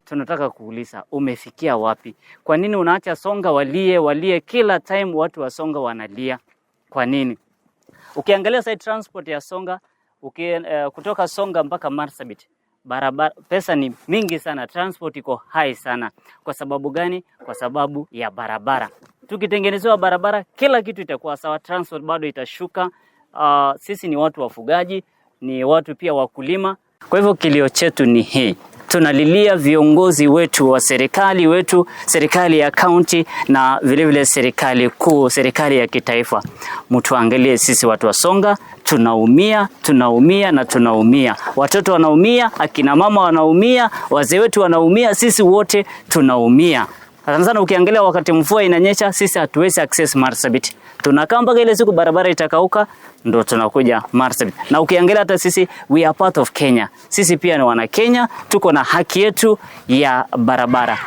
Tunataka kuuliza, umefikia wapi? Kwa nini unaacha Songa walie kila time watu wa Songa wanalia? Kwa nini? Ukiangalia side transport ya Songa, kutoka Songa mpaka Marsabit, barabara pesa ni mingi sana, transport iko high sana. Kwa sababu gani? Kwa sababu ya barabara. Tukitengenezewa barabara, kila kitu itakuwa sawa, transport bado itashuka. Sisi ni watu wafugaji, ni watu pia wakulima. Kwa hivyo kilio chetu ni hii. Tunalilia viongozi wetu wa serikali ya county na vile vile serikali kuu, serikali ya kitaifa. Mtuangalie sisi watu wa Songa, tunaumia. Watoto wanaumia, akina mama wanaumia, wazee wetu wanaumia, sisi wote tunaumia. Sana ukiangalia wakati mvua inanyesha, sisi hatuwezi access Marsabit. Tunakaa mpaka ile siku barabara itakauka ndo tunakuja Marsabit. Na ukiangalia hata sisi, we are part of Kenya. Sisi pia ni wana Kenya, tuko na haki yetu ya barabara.